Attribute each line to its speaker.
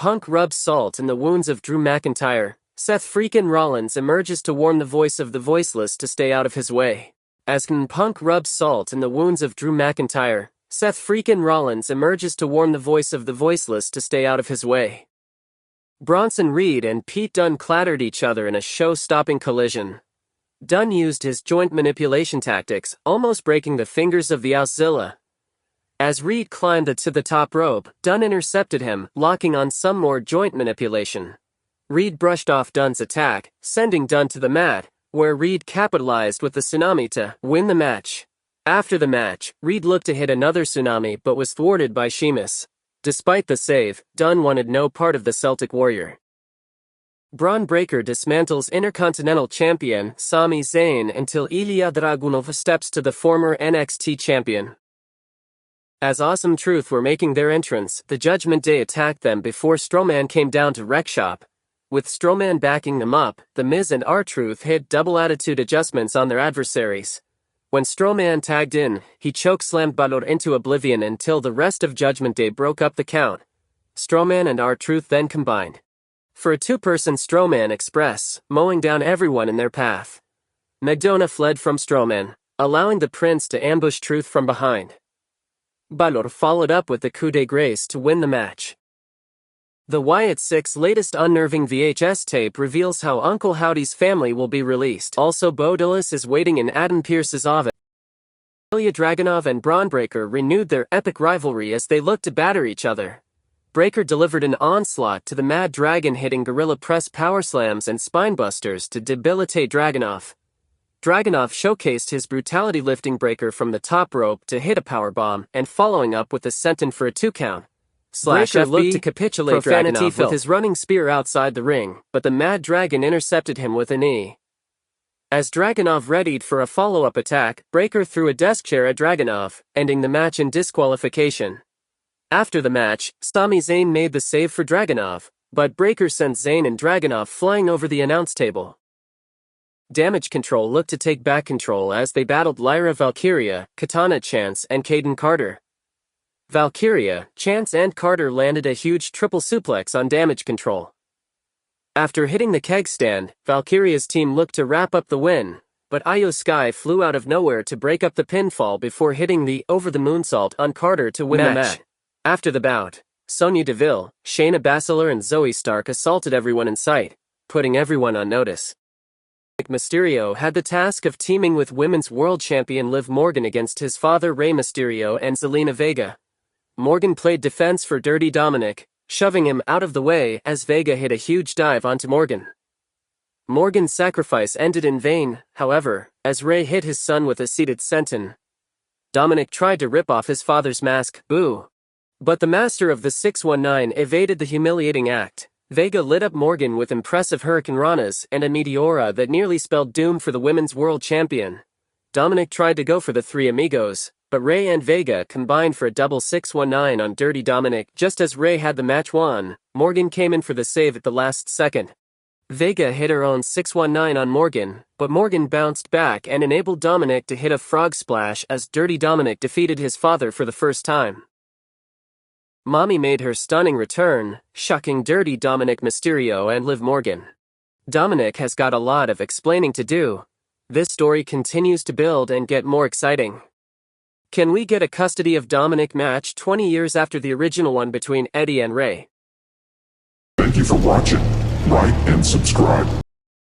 Speaker 1: Punk rubs salt in the wounds of Drew McIntyre, Seth freakin' Rollins emerges to warn the voice of the voiceless to stay out of his way. As Punk rubs salt in the wounds of Drew McIntyre, Seth freakin' Rollins emerges to warn the voice of the voiceless to stay out of his way. Bronson Reed and Pete Dunne clattered each other in a show-stopping collision. Dunne used his joint manipulation tactics, almost breaking the fingers of the Auszilla. As Reed climbed to the top rope, Dunne intercepted him, locking on some more joint manipulation. Reed brushed off Dunne's attack, sending Dunne to the mat, where Reed capitalized with the tsunami to win the match. After the match, Reed looked to hit another tsunami but was thwarted by Sheamus. Despite the save, Dunne wanted no part of the Celtic Warrior. Braun Breaker dismantles Intercontinental Champion Sami Zayn until Ilya Dragunov steps to the former NXT champion. As Awesome Truth were making their entrance, the Judgment Day attacked them before Strowman came down to wreck shop. With Strowman backing them up, The Miz and R-Truth hit double attitude adjustments on their adversaries. When Strowman tagged in, he chokeslammed Balor into oblivion until the rest of Judgment Day broke up the count. Strowman and R-Truth then combined for a two-person Strowman Express, mowing down everyone in their path. McDonough fled from Strowman, allowing the Prince to ambush Truth from behind. Balor followed up with the coup de grace to win the match. The Wyatt Six latest unnerving VHS tape reveals how Uncle Howdy's family will be released. Also, Bo Dallas is waiting in Adam Pearce's office. Ilya Dragunov and Braun Breaker renewed their epic rivalry as they looked to batter each other. Breaker delivered an onslaught to the Mad Dragon, hitting gorilla press power slams and spinebusters to debilitate Dragunov. Dragunov showcased his brutality, lifting Breaker from the top rope to hit a powerbomb and following up with a senton for a 2 count. Breaker looked to capitulate Dragunov with his running spear outside the ring, but the Mad Dragon intercepted him with a knee. As Dragunov readied for a follow-up attack, Breaker threw a desk chair at Dragunov, ending the match in disqualification. After the match, Sami Zayn made the save for Dragunov, but Breaker sent Zayn and Dragunov flying over the announce table. Damage Control looked to take back control as they battled Lyra Valkyria, Katana Chance, and Caden Carter. Valkyria, Chance, and Carter landed a huge triple suplex on Damage Control. After hitting the keg stand, Valkyria's team looked to wrap up the win, but Io Sky flew out of nowhere to break up the pinfall before hitting the over-the-moonsault on Carter to win the match. After the bout, Sonya Deville, Shayna Baszler, and Zoe Stark assaulted everyone in sight, putting everyone on notice. Mysterio had the task of teaming with Women's World Champion Liv Morgan against his father Rey Mysterio and Zelina Vega. Morgan played defense for Dirty Dominic, shoving him out of the way as Vega hit a huge dive onto Morgan. Morgan's sacrifice ended in vain, however, as Rey hit his son with a seated senton. Dominic tried to rip off his father's mask, boo. But the master of the 619 evaded the humiliating act. Vega lit up Morgan with impressive Hurricane Ranas and a Meteora that nearly spelled doom for the Women's World Champion. Dominic tried to go for the Three Amigos, but Rey and Vega combined for a double 619 on Dirty Dominic. Just as Rey had the match won, Morgan came in for the save at the last second. Vega hit her own 619 on Morgan, but Morgan bounced back and enabled Dominic to hit a frog splash as Dirty Dominic defeated his father for the first time. Mommy made her stunning return, shocking Dirty Dominic, Mysterio, and Liv Morgan. Dominic has got a lot of explaining to do. This story continues to build and get more exciting. Can we get a custody of Dominic match 20 years after the original one between Eddie and Rey?
Speaker 2: Thank you for watching. Like and subscribe.